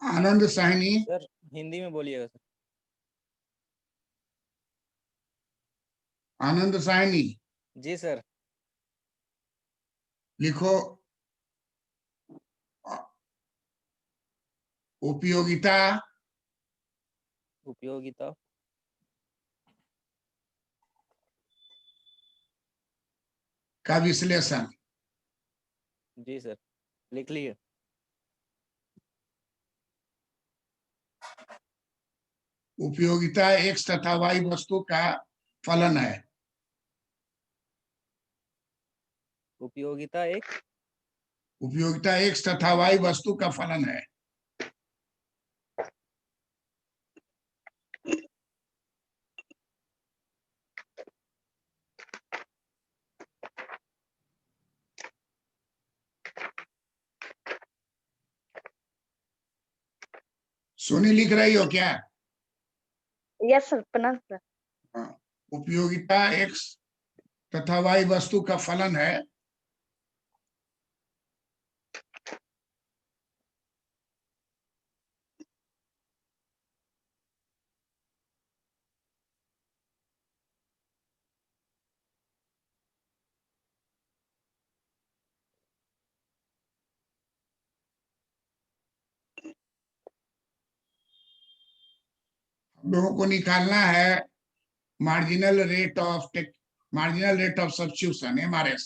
आनंद Sahni. Sir Hindi में बोलिएगा sir. आनंद Sahni ji sir. लिखो उपयोगिता उपयोगिता का विश्लेषण। जी सर लिख लिए। उपयोगिता एक्स तथा वाई वस्तु का फलन है। उपयोगिता एक उपयोगिता एक्स तथा वाई वस्तु का फलन है। सोनी लिख रही हो क्या? यस सर, प्रणाम सर। हाँ। उपयोगिता एक्स तथा वाई वस्तु का फलन है। हम लोगों को निकालना है marginal rate of substitution MRS।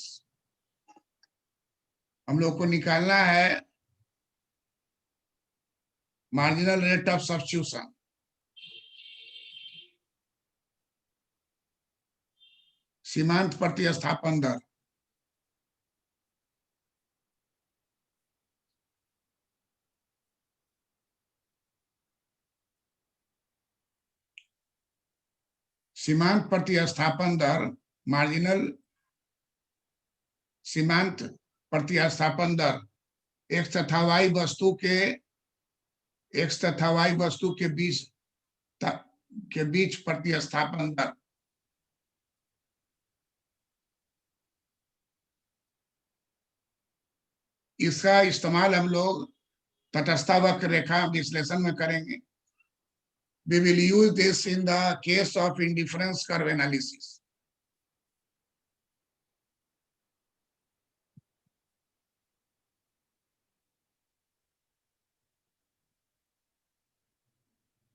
हम लोग को निकालना है मार्जिनल रेट ऑफ सब्स्टिट्यूशन। सीमांत प्रतिस्थापन दर। सीमांत प्रतिस्थापन दर मार्जिनल सीमांत प्रतिस्थापन दर एक्स तथा वाई वस्तु के बीच प्रतिस्थापन दर। इसका इस्तेमाल हम लोग तटस्थ वक्र रेखा विश्लेषण में करेंगे। We will use this in the case of indifference curve analysis.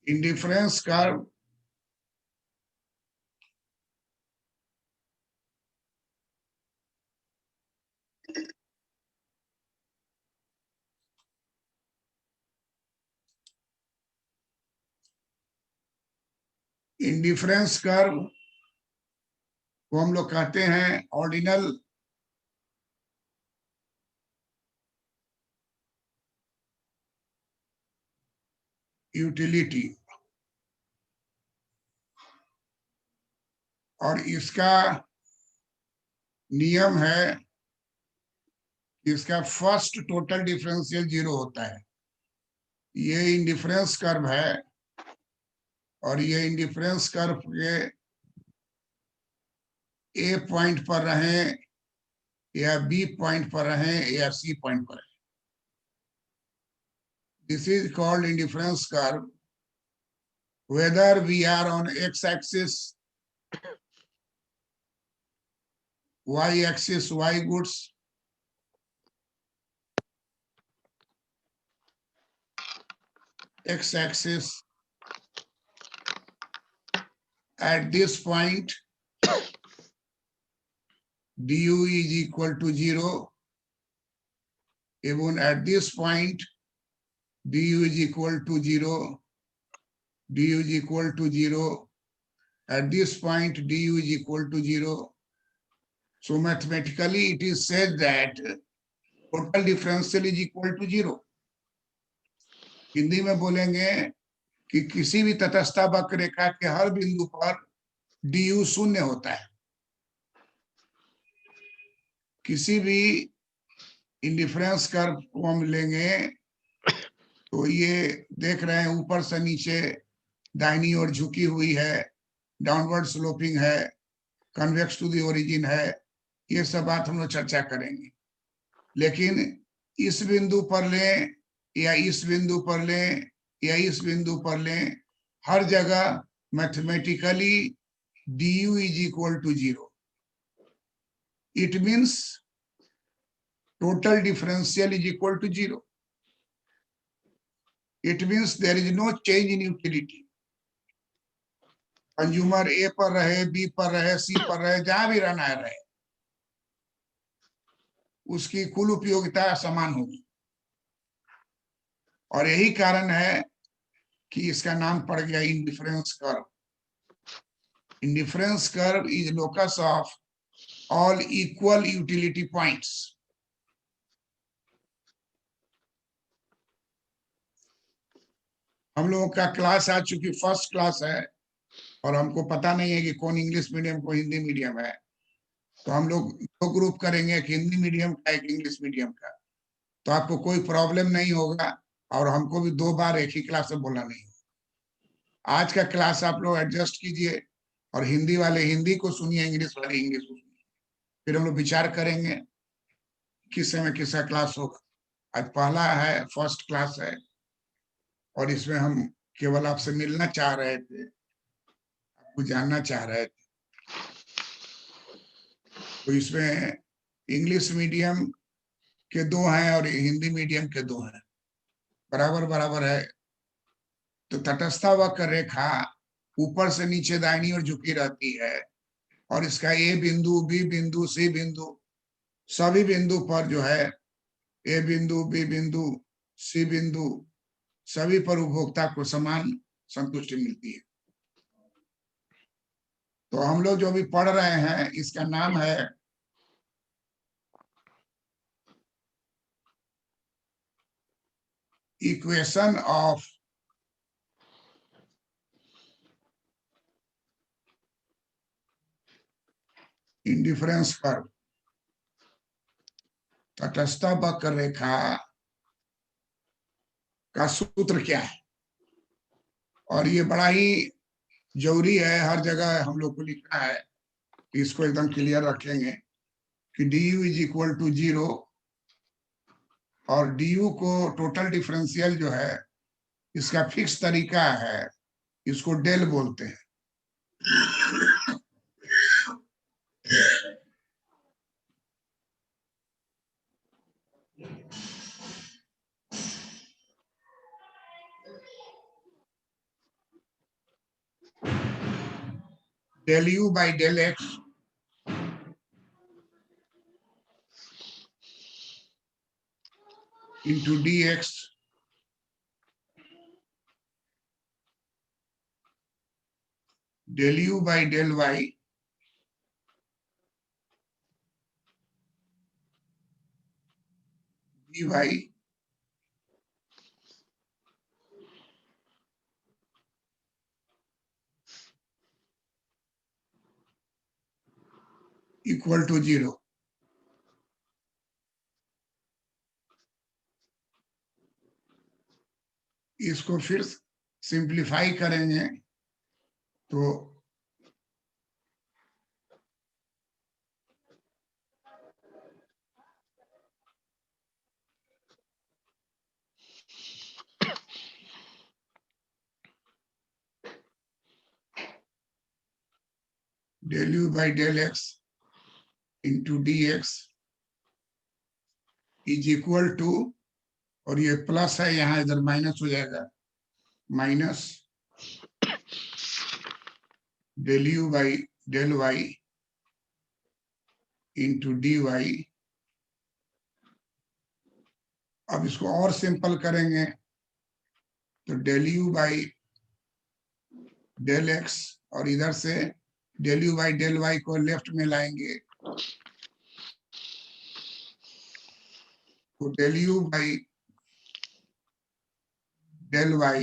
Indifference curve indifference curve को हम लोग कहते हैं ऑर्डिनल यूटिलिटी। और इसका नियम है कि इसका फर्स्ट टोटल डिफरेंशियल 0 होता है। ये इंडिफरेंस कर्व है और ये इंडिफरेंस कर्व के ए पॉइंट पर रहे या बी पॉइंट पर रहे या सी पॉइंट पर रहे। This is called indifference curve whether we are on x axis, y axis y goods, x axis at this point du is equal to 0, even at this point du is equal to 0, du is equal to 0, at this point du is equal to 0. So mathematically it is said that total differential is equal to 0. Hindi में बोलेंगे कि किसी भी तटस्थ वक्र रेखा के हर बिंदु पर du शून्य होता है। किसी भी इंडिफरेंस कर्व को हम लेंगे तो ये देख रहे हैं ऊपर से नीचे दाहिनी ओर झुकी हुई है, डाउनवर्ड स्लोपिंग है, कन्वेक्स टू द ओरिजिन है। ये सब बात हम लोग चर्चा करेंगे। लेकिन इस बिंदु पर लें या इस बिंदु पर लें या इस बिंदु पर लें, हर जगह mathematically du is equal to 0. It means total differential is equal to 0. It means there is no change in utility. Consumer A पर रहे, बी पर रहे, सी पर रहे, जहां भी रहना है रहे, उसकी कुल उपयोगिता समान होगी। और यही कारण है कि इसका नाम पड़ गया indifference curve. Indifference curve is locus of all equal utility points. हम लोगों का क्लास आज चूंकि फर्स्ट क्लास है और हमको पता नहीं है कि कौन इंग्लिश मीडियम को हिंदी मीडियम है, तो हम लोग दो ग्रुप करेंगे, एक हिंदी मीडियम का एक इंग्लिश मीडियम का। तो आपको कोई प्रॉब्लम नहीं होगा और हमको भी 2 बार एक ही क्लास में बोलना नहीं होगा। आज का क्लास आप लोग एडजस्ट कीजिए और हिंदी वाले हिंदी को सुनिए, इंग्लिश वाले इंग्लिश को सुनिए, फिर हम लोग विचार करेंगे किस समय किसका क्लास होगा। आज पहला है, फर्स्ट क्लास है और इसमें हम केवल आपसे मिलना चाह रहे थे, आपको जानना चाह रहे थे। तो इसमें इंग्लिश मीडियम के 2 हैं और हिंदी मीडियम के 2 हैं, बराबर बराबर है। तो तटस्थ वक्र रेखा ऊपर से नीचे दाहिनी ओर झुकी रहती है और इसका ए बिंदु, बी बिंदु, सी बिंदु, सभी बिंदु पर जो है ए बिंदु, बी बिंदु, सी बिंदु, सभी पर उपभोक्ता को समान संतुष्टि मिलती है। तो हम लोग जो अभी पढ़ रहे हैं इसका नाम है इक्वेशन ऑफ इंडिफरेंस कर्व। तटस्थ वक्र रेखा का सूत्र क्या है, और ये बड़ा ही जरूरी है, हर जगह हम लोग को लिखना है। इसको एकदम क्लियर रखेंगे कि du इज इक्वल टू 0 और du को टोटल डिफरेंशियल जो है इसका फिक्स तरीका है, इसको डेल बोलते हैं। del u by del x into dx del u by del y dy equal to 0। इसको फिर सिंप्लीफाई करेंगे तो del u by del x into dx is equal to, और ये प्लस है यहाँ, इधर माइनस हो जाएगा, minus del u by del y into dy। अब इसको और सिंपल करेंगे तो del u by del x और इधर से del u by del y को लेफ्ट में लाएंगे तो del u by del y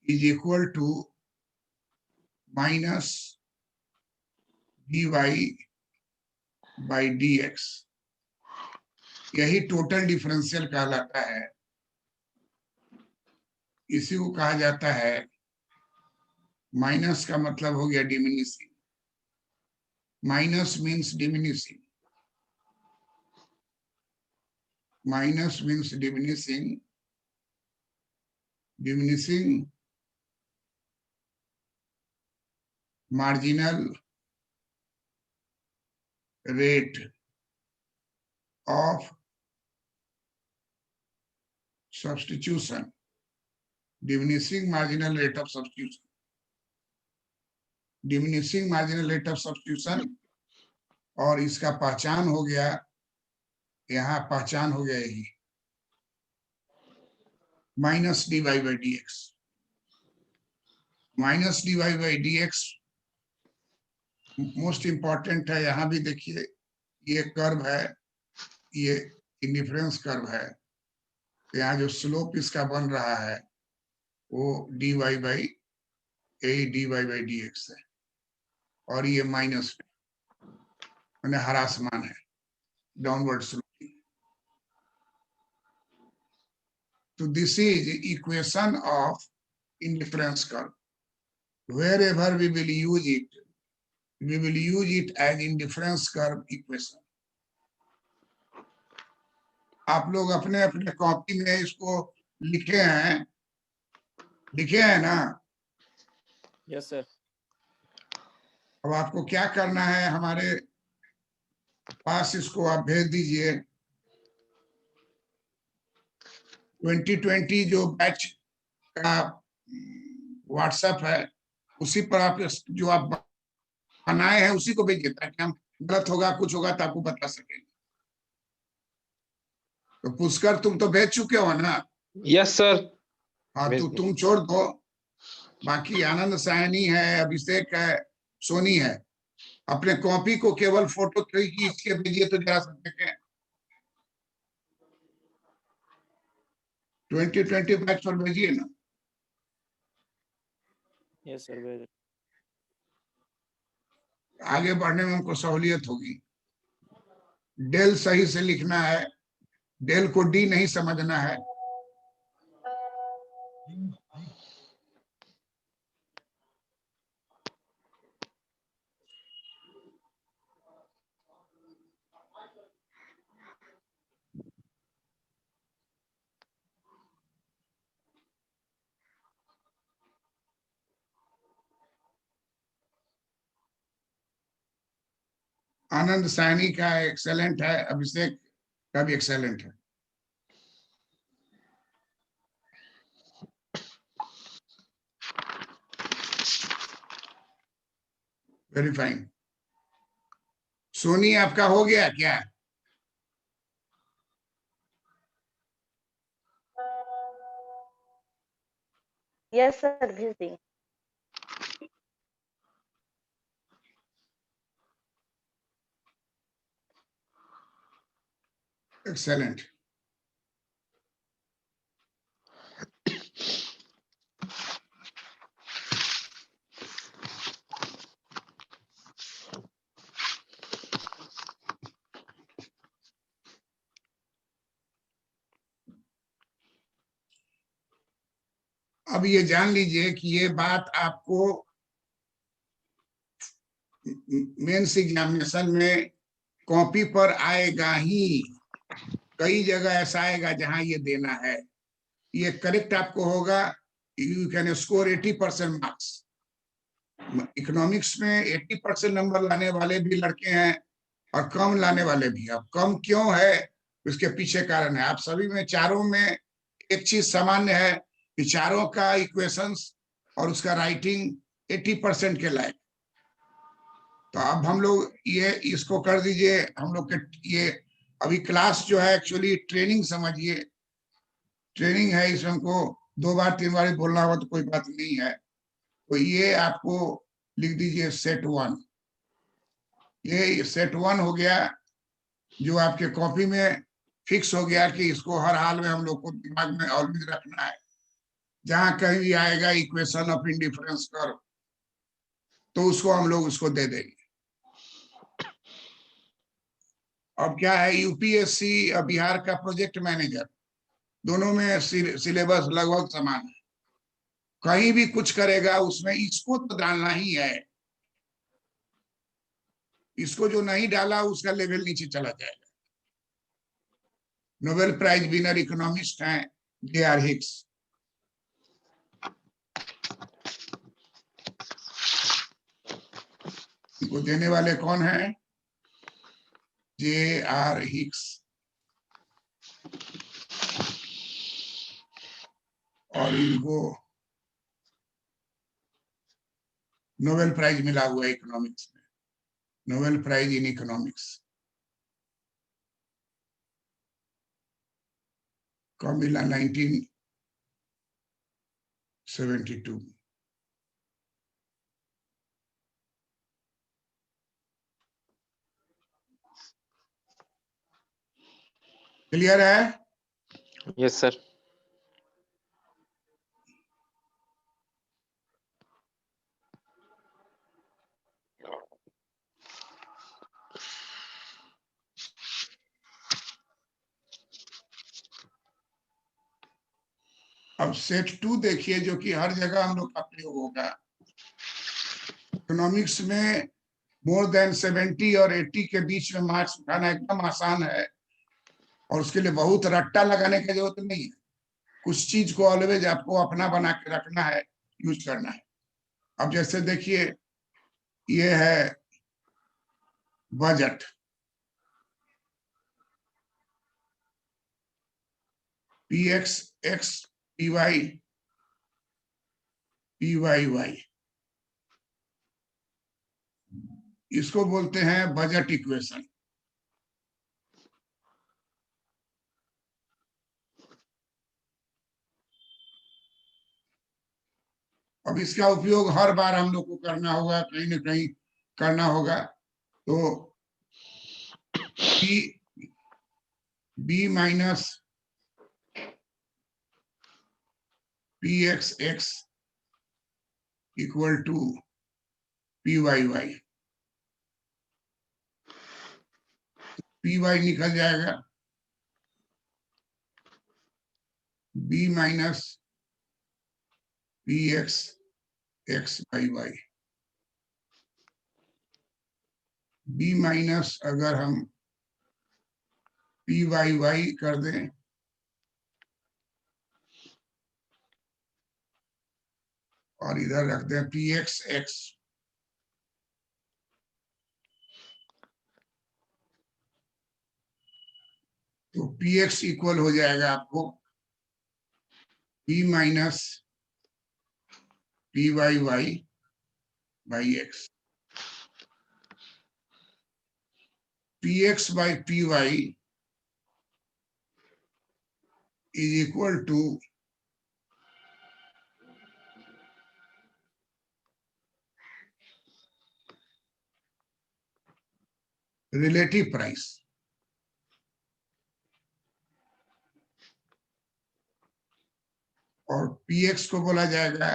is equal to minus dy by dx। यही टोटल डिफरेंशियल कहलाता है। इसी को कहा जाता है, माइनस का मतलब हो गया diminishing, minus means diminishing. minus means diminishing marginal rate of substitution, diminishing marginal rate of substitution, diminishing marginal rate of substitution। और इसका पहचान हो गया, यहाँ पहचान हो गया यही minus dy by dx, minus dy by dx most important है। यहाँ भी देखिए ये कर्व है, ये इंडिफरेंस कर्व है, यहाँ जो स्लोप इसका बन रहा है वो dy by dx है, और ये माइनस मैंने ह्रासमान है, downward slope. So this is equation of indifference curve. Wherever we will use it as indifference curve equation. आप लोग अपने अपने कॉपी में इसको लिखे हैं ना? Yes sir. अब आपको क्या करना है, हमारे पास इसको आप भेज दीजिए। 2020 जो बैच का व्हाट्सएप है उसी पर आप जो आप बनाए हैं उसी को भेजिए, ताकि हम गलत होगा कुछ होगा तो आपको बता सकेंगे। तो पुष्कर तुम तो भेज चुके हो ना? Yes sir. हाँ तो तुम छोड़ दो, बाकी आनंद साहनी है, अभिषेक है, सोनी है, अपने कॉपी को केवल फोटो खींच के भेजिए तो जरा सा देखें। 2020 बैच पर भेजिए ना। यस सर भेज। आगे बढ़ने में हमको सहूलियत होगी। डेल सही से लिखना है, डेल को डी नहीं समझना है। आनंद सैनी का एक्सेलेंट है, अभिषेक का भी एक्सेलेंट है। Very fine. सोनी आपका हो गया क्या? यस सर भेज दी। एक्सेलेंट। अब ये जान लीजिए कि ये बात आपको मेंस एग्जामिनेशन में कॉपी पर आएगा ही। कई जगह ऐसा आएगा जहां ये देना है, ये करेक्ट आपको होगा, you can score 80% marks. Economics में 80% नंबर लाने वाले भी लड़के हैं और कम लाने वाले भी। अब कम क्यों है उसके पीछे कारण है। आप सभी में चारों में एक चीज सामान्य है कि चारों का इक्वेशंस और उसका राइटिंग 80% के लायक। तो अब हम लोग ये इसको कर दीजिए। हम लोग के ये अभी क्लास जो है एक्चुअली ट्रेनिंग समझिए, ट्रेनिंग है, इसमें हमको 2 बार 3 बार बोलना होगा तो कोई बात नहीं है। तो ये आपको लिख दीजिए सेट 1। ये सेट 1 हो गया, जो आपके कॉपी में फिक्स हो गया कि इसको हर हाल में हम लोग को दिमाग में ऑलवेज रखना है। जहां कहीं भी आएगा इक्वेशन ऑफ इंडिफरेंस कर्व तो उसको हम लोग उसको दे देंगे। अब क्या है, यूपीएससी और बिहार का प्रोजेक्ट मैनेजर दोनों में सिलेबस लगभग समान है। कहीं भी कुछ करेगा उसमें इसको तो डालना ही है, इसको जो नहीं डाला उसका लेवल नीचे चला जाएगा। नोबेल प्राइज विनर इकोनॉमिस्ट हैं J.R. हिक्स। इनको देने वाले कौन हैं? J.R. हिक्स। और इनको नोबेल प्राइज मिला हुआ है इकोनॉमिक्स में, नोबेल प्राइज इन इकोनॉमिक्स। कब मिला? 1972। क्लियर है? Yes, sir. अब सेट 2 देखिए, जो कि हर जगह हम लोग का प्रयोग होगा। इकोनॉमिक्स में मोर देन 70 और 80 के बीच में मार्क्स उठाना एकदम आसान है, और उसके लिए बहुत रट्टा लगाने की जरूरत नहीं है। कुछ चीज को ऑलवेज आपको अपना बना के रखना है, यूज करना है। अब जैसे देखिए, ये है budget, P X X, P Y Y, इसको बोलते हैं बजट इक्वेशन। अब इसका उपयोग हर बार हम लोग को करना होगा, कहीं ना कहीं करना होगा। तो B minus P X X equal to P Y Y. P Y निकल जाएगा B minus P X X by Y. B minus अगर हम पी वाई वाई कर दें, और इधर रख दें पी एक्स एक्स, तो पी एक्स इक्वल हो जाएगा आपको P minus P Y Y by X. P X by P Y is equal to relative price, और पी एक्स को बोला जाएगा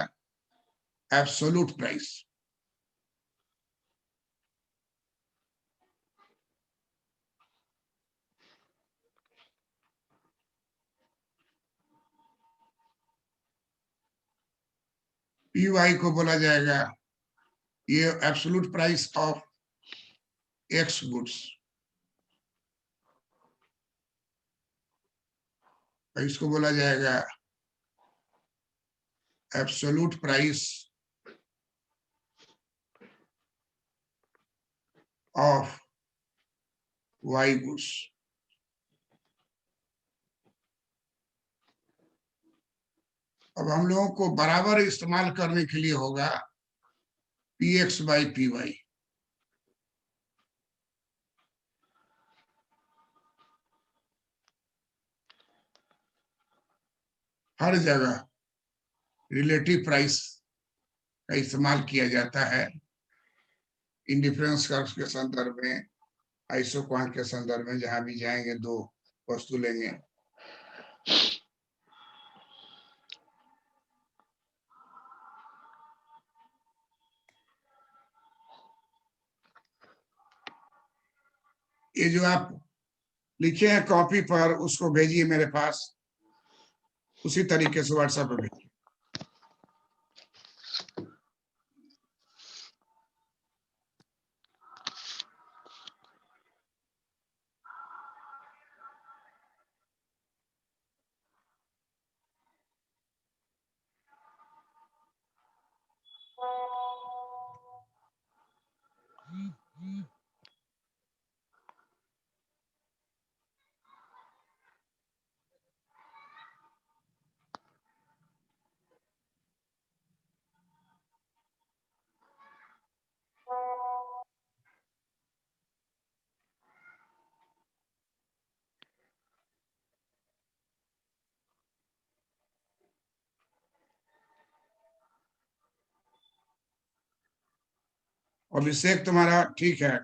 एब्सोल्यूट प्राइस। पी वाई को बोला जाएगा ये absolute price of X goods, इसको बोला जाएगा absolute price of Y goods. अब हम लोगों को बराबर इस्तेमाल करने के लिए होगा P X by P Y. हर जगह रिलेटिव प्राइस का इस्तेमाल किया जाता है, इंडिफरेंस कर्व के संदर्भ में, आइसोक्वांट के संदर्भ में, जहां भी जाएंगे दो वस्तु लेंगे। ये जो आप लिखे हैं कॉपी पर, उसको भेजिए मेरे पास, उसी तरीके से व्हाट्सएप पे भेजिए। अभिषेक तुम्हारा ठीक है।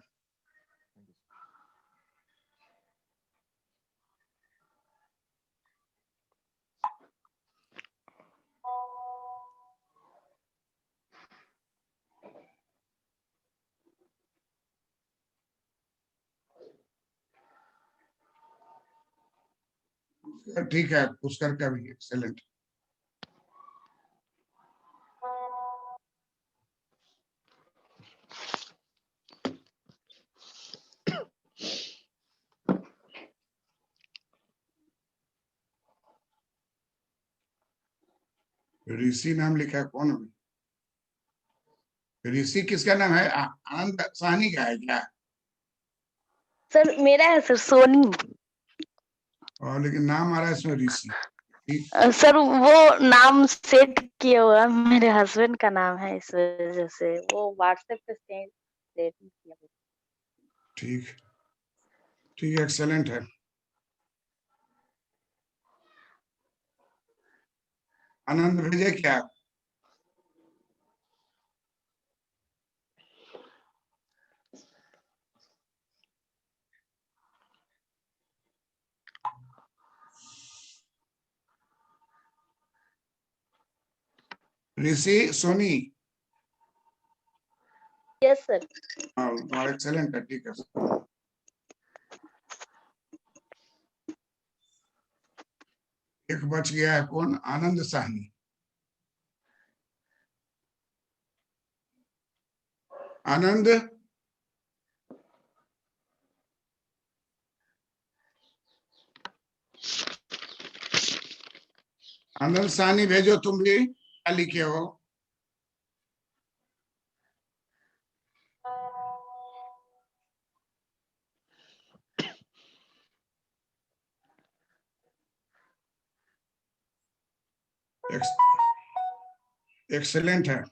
ठीक है, पुष्कर का भी एक्सेलेंट। ऋषि नाम लिखा है, कौन है? ऋषि किसका नाम है? आनंद साहनी का है क्या? सर मेरा है सर, सोनी। और लेकिन नाम आ रहा है इसमें ऋषि। ठीक, सर वो नाम सेट किया हुआ है, मेरे हस्बैंड का नाम है, इस वजह से वो व्हाट्सएप पे सेट किया हुआ। ठीक, ठीक है, एक्सेलेंट है। आनंद भेजे क्या? ऋषि, सोनी, यस सर। और एक्सेलेंट है, ठीक है। एक बच गया है, कौन? आनंद साहनी। आनंद, आनंद साहनी भेजो तुम भी, क्या लिखे हो? एक्सेलेंट है।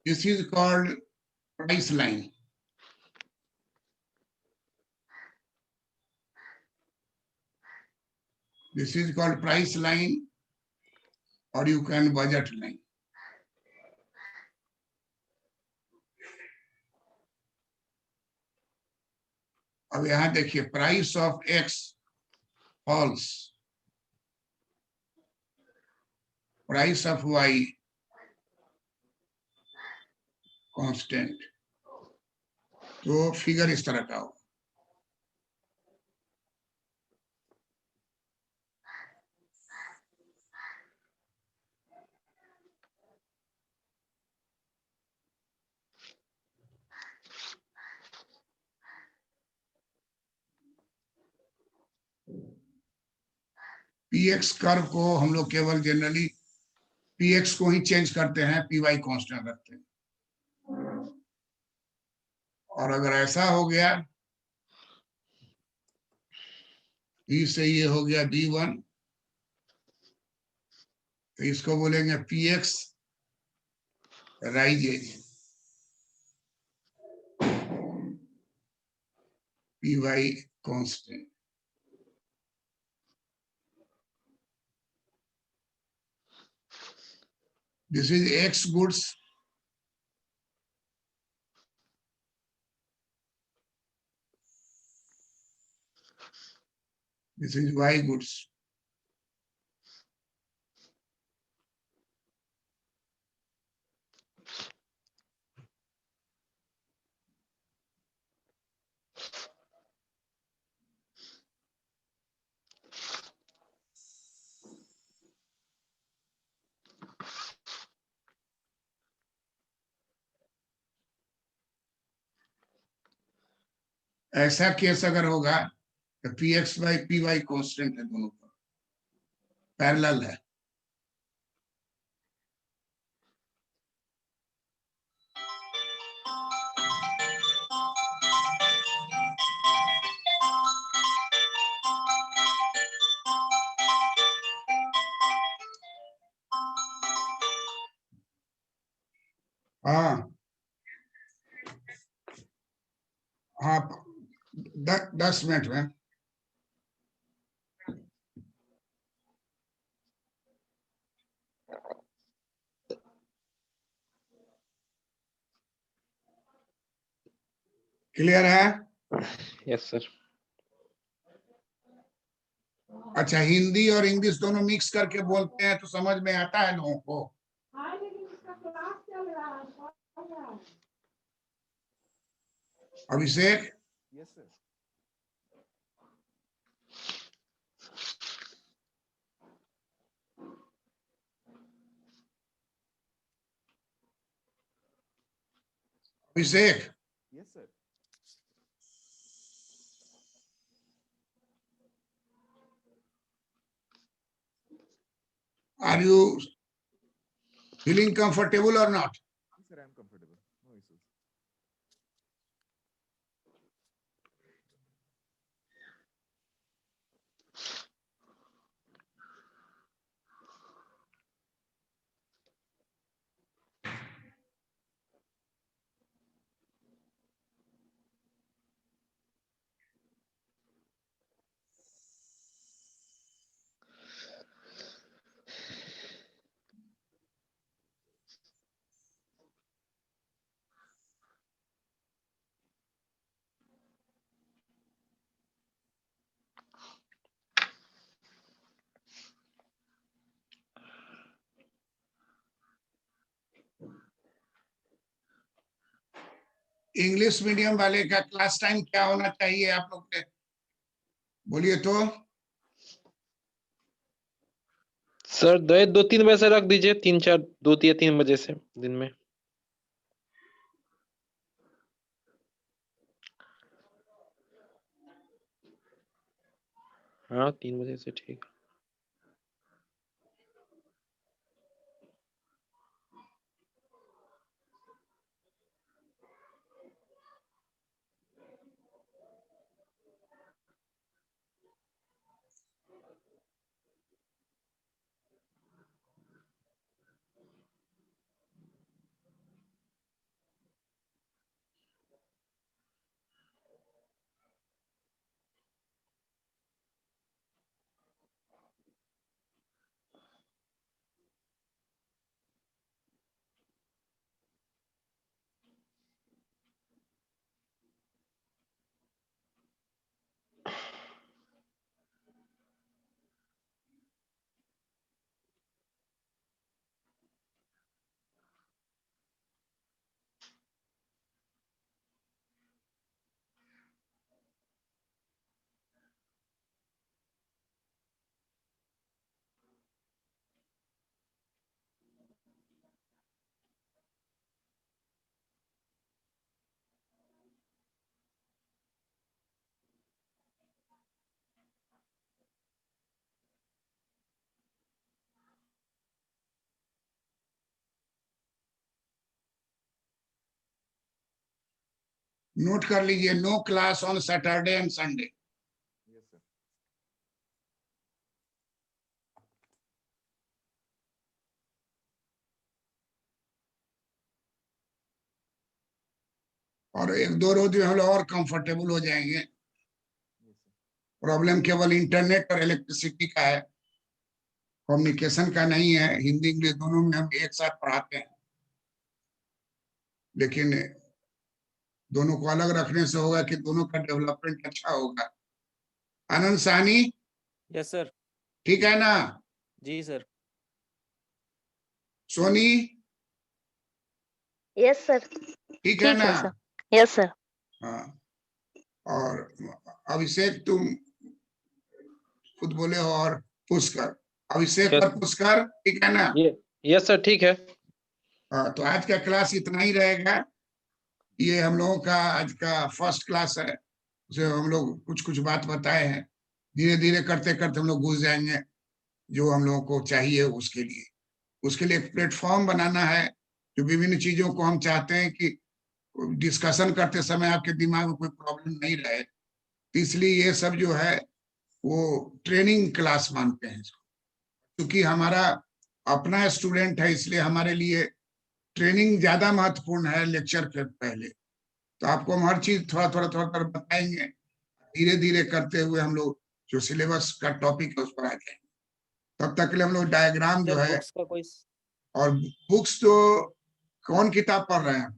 This is called price line. This is called price line, or you can budget line. अब यहाँ देखिए, price of X falls, price of Y constant, तो फिगर इस तरह का हो। पीएक्स कर्व को हम लोग केवल जनरली पीएक्स को ही चेंज करते हैं, पीवाई कांस्टेंट रखते हैं। और अगर ऐसा हो गया, ई से ये हो गया D1, तो इसको बोलेंगे PX rises, PY constant. This is X goods. This is Y goods. ऐसा केस अगर होगा तो P X by P Y constant है, दोनों पर पैरेलल है। हाँ हाँ, 10 मिनट में। क्लियर है? Yes sir. अच्छा, हिंदी और इंग्लिश दोनों मिक्स करके बोलते हैं तो समझ में आता है लोगों को? Abhishek, yes sir. Abhishek, yes sir. Are you feeling comfortable और not? Sir I am comfortable, no issues. English medium वाले का क्लास टाइम क्या होना चाहिए आप लोग के? बोलिए तो। सर 2-3 बजे से रख दीजिए, 3-4, 2 या 3 बजे से दिन में। हाँ 3 बजे से ठीक। नोट कर लीजिए, no class on Saturday and Sunday. Yes, sir. और एक दो रोज में हम लोग और कंफर्टेबल हो जाएंगे। Yes, sir. प्रॉब्लम केवल इंटरनेट और इलेक्ट्रिसिटी का है, कम्युनिकेशन का नहीं है। हिंदी इंग्लिश दोनों में हम एक साथ पढ़ाते हैं, लेकिन दोनों को अलग रखने से होगा कि दोनों का डेवलपमेंट अच्छा होगा। Anand Sahni, yes sir. ठीक है ना? जी सर। Soni, yes sir. ठीक है ठीक ना? है सर। Yes sir. हाँ, और अभिषेक तुम खुद बोले हो, और पुष्कर, अभिषेक Yes. और पुष्कर, ठीक है ना? ये यस सर, ठीक है। हाँ, तो आज का क्लास इतना ही रहेगा। ये हम लोगों का आज का फर्स्ट क्लास है, उसे हम लोग कुछ कुछ बात बताए हैं। धीरे धीरे करते करते हम लोग घुस जाएंगे जो हम लोगों को चाहिए उसके लिए एक प्लेटफॉर्म बनाना है, जो विभिन्न चीजों को हम चाहते हैं कि डिस्कशन करते समय आपके दिमाग में कोई प्रॉब्लम नहीं रहे। तो इसलिए ये सब जो है वो ट्रेनिंग क्लास मानते हैं इसको, क्योंकि हमारा अपना स्टूडेंट है, इसलिए हमारे लिए ट्रेनिंग ज्यादा महत्वपूर्ण है लेक्चर के पहले। तो आपको हम हर चीज थोड़ा थोड़ा थोड़ा थोड़ा बताएंगे, धीरे धीरे करते हुए हम लोग जो सिलेबस का टॉपिक है उस पर आ जाएंगे। तब तक के लिए हम लोग डायग्राम जो सर है, बुक्स का कोई और बुक्स तो कौन किताब पढ़ रहे हैं?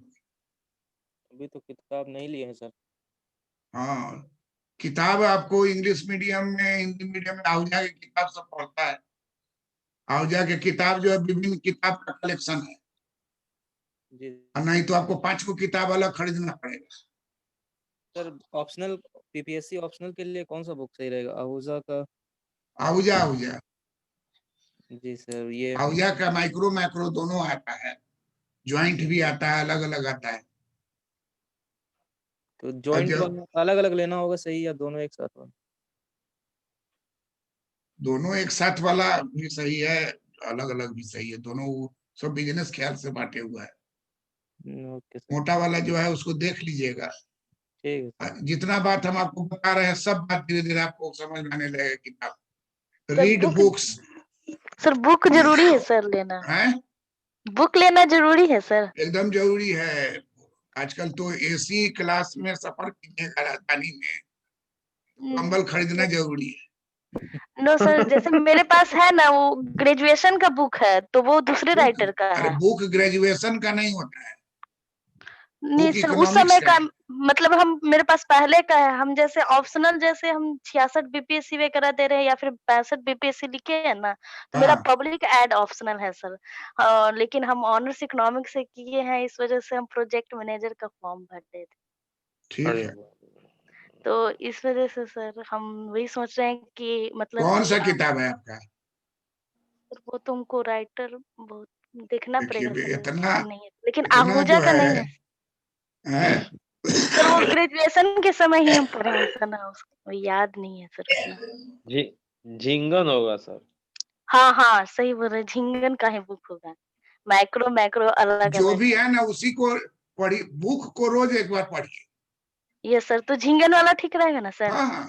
अभी तो किताब नहीं लिए हैं सर। हाँ, किताब आपको इंग्लिश मीडियम में, हिंदी मीडियम में आहूजा की किताब सब पढ़ता है। आहूजा की किताब जो है विभिन्न किताब का कलेक्शन है, जी और नहीं तो आपको 5 को किताब अलग खरीदना पड़ेगा। सर। ऑप्शनल पीपीएससी ऑप्शनल के लिए कौन सा बुक सही रहेगा? आहूजा का? आहूजा आहूजा जी सर। ये आहूजा का माइक्रो मैक्रो दोनों आता है, ज्वाइंट भी आता है, अलग अलग आता है। तो और जॉइंट जब वाला अलग अलग लेना होगा सही, या दोनों एक साथ वाला? दोनों एक साथ वाला भी सही है, अलग अलग भी सही है, दोनों सब बिजनेस ख्याल से बांटे हुआ है। Okay sir. मोटा वाला जो है उसको देख लीजिएगा। ठीक है सर। जितना बात हम आपको बता रहे हैं सब बात धीरे धीरे आपको समझ में आने लगेगा। किताब sir read book, books sir book जरूरी है सर लेना? है, बुक लेना जरूरी है सर? एकदम जरूरी है। आजकल तो एसी क्लास में सफर कीजिएगा राजधानी में, कंबल खरीदना जरूरी है। नो सर, जैसे मेरे पास है ना, वो ग्रेजुएशन का बुक है, तो वो दूसरे बुक, राइटर का अरे है। बुक ग्रेजुएशन का नहीं होता है, नहीं बुक सर, उस इकोनॉमिक्स समय है। का मतलब हम, मेरे पास पहले का है। हम जैसे ऑप्शनल, जैसे हम 66 बीपीएससी वगैरह दे रहे हैं या फिर 62 बीपीएससी लिखे हैं ना, तो मेरा हाँ, पब्लिक एड ऑप्शनल है सर। लेकिन हम ऑनर्स इकोनॉमिक्स से किए हैं, इस वजह से हम प्रोजेक्ट मैनेजर का फॉर्म भर रहे थे। ठीक अरे है। तो इस वजह से सर हम वही सोच रहे हैं कि मतलब कौन कि सा किताब है आपका? वो तुमको राइटर बहुत देखना देखिए पड़ेगा सर, इतना, ध्यान नहीं है, लेकिन इतना आहूजा जो का नहीं है है सर। वो ग्रेजुएशन के समय ही हम पढ़े हैं सर ना, उसको याद नहीं है सर उतना। जी, झिंगन होगा सर। हाँ हाँ, सही बोल रहे, झिंगन का ही बुक होगा। मैक्रो मैक्रो अलग जो अलग भी है। है ना उसी को पढ़ी, बुक को रोज एक बार पढ़िए। ये सर, तो झिंगन वाला ठीक रहेगा ना सर? हाँ हाँ,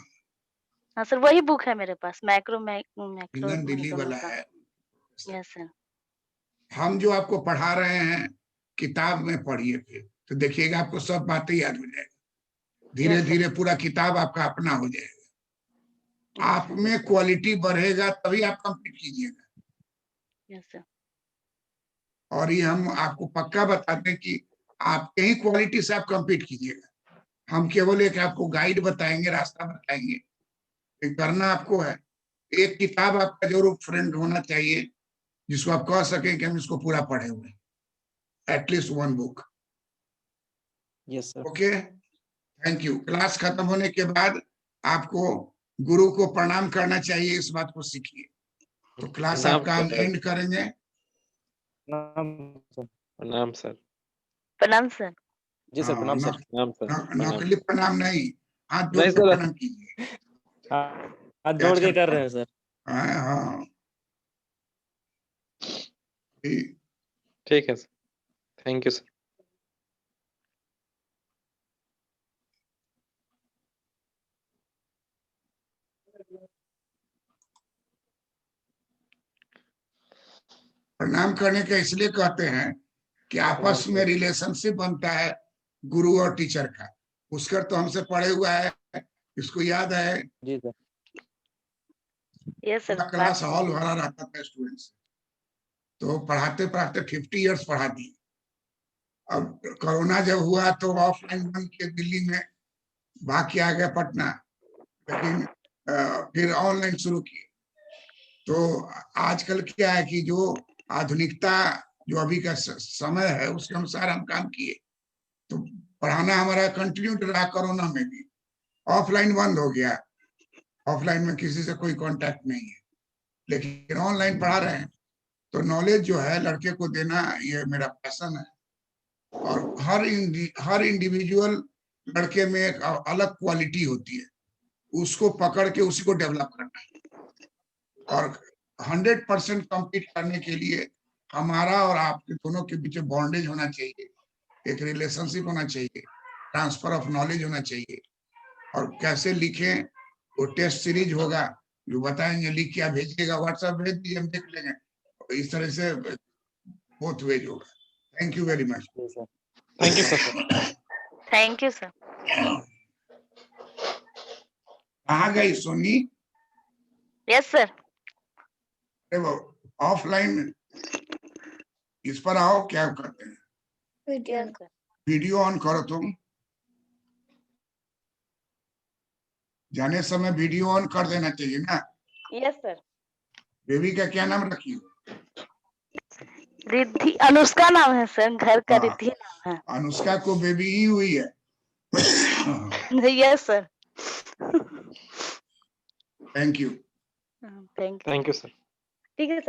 हाँ सर, वही बुक है मेरे पास, मैक्रो मैक्रो इंजन दिल्ली दोनों वाला का। है। Yes sir. हम जो आपको पढ़ा रहे हैं किताब में पढ़िए, फिर तो देखिएगा आपको सब बातें याद हो जाएगी। धीरे यस सर। धीरे पूरा किताब आपका अपना हो जाएगा। आप यस में क्वालिटी बढ़ेगा तभी आप कंप्लीट कीजिएगा। सर। और ये हम आपको पक्का बताते हैं कि आपके ही क्वालिटी से आप कंप्लीट कीजिएगा। हम केवल एक आपको गाइड बताएंगे, रास्ता बताएंगे, ये करना आपको है। एक किताब आपका जरूर फ्रेंड होना चाहिए जिसको आप कह सकें कि हम इसको पूरा पढ़े हुए, at least one book. Yes sir. Okay, thank you. Class खत्म होने के बाद आपको गुरु को प्रणाम करना चाहिए, इस बात को सीखिए। तो क्लास प्रणाम आपका हम सर। एंड करेंगे। प्रणाम सर। प्रणाम सर। प्रणाम सर। जी सर, हाँ, प्रणाम सर। प्रणाम सर। प्रणाम। नकली प्रणाम नहीं, हाथ जोड़ नहीं के सर। प्रणाम कीजिए। हाथ जोड़ के कर रहे हैं सर। हाँ हाँ, ठीक। ठीक है सर, थैंक यू सर। प्रणाम करने का इसलिए कहते हैं कि आपस में रिलेशनशिप बनता है गुरु और टीचर का। पुष्कर तो हमसे पढ़े हुआ है, इसको याद है, जी सर। यस सर, पूरा क्लास हॉल भरा रहता था स्टूडेंट से। तो पढ़ाते पढ़ाते 50 इयर्स पढ़ा दिए। अब कोरोना जब हुआ तो ऑफलाइन बंद किए दिल्ली में, भाग के आ गया पटना, लेकिन फिर ऑनलाइन शुरू किए। तो आजकल क्या है कि जो आधुनिकता जो अभी का समय है उसके अनुसार हम काम किए, तो पढ़ाना हमारा कंटिन्यू रहा। कोरोना में भी ऑफलाइन बंद हो गया, ऑफलाइन में किसी से कोई कांटेक्ट नहीं है, लेकिन ऑनलाइन पढ़ा रहे हैं। तो नॉलेज जो है लड़के को देना, ये मेरा पैशन है। और हर इंडिविजुअल लड़के में एक अलग क्वालिटी होती है, उसको पकड़ के उसी को डेवलप करना है। और 100% कम्पीट करने के लिए हमारा और आपके दोनों के बीच बॉन्डेज होना चाहिए, एक रिलेशनशिप होना चाहिए, ट्रांसफर ऑफ नॉलेज होना चाहिए। और कैसे लिखें, वो टेस्ट सीरीज होगा जो बताएंगे, लिख के भेजिएगा, व्हाट्सएप भेज दीजिए, हम देख लेंगे। इस तरह से बोथ वेज होगा। Thank you very much. जी sir. Thank you sir. Thank you sir. कहाँ गई सोनी? Yes sir. ऑफलाइन इस पर आओ, क्या करते हैं, यस सर। वीडियो ऑन करो तुम। जाने समय वीडियो ऑन कर देना चाहिए ना। Yes sir. बेबी का क्या नाम रखी हो? रिद्धि, अनुष्का नाम है सर, घर का हाँ। रिद्धि नाम अनुष्का को बेबी ही हुई है। है। Yes sir. Thank you. Thank you. Thank you sir. ठीक है सर।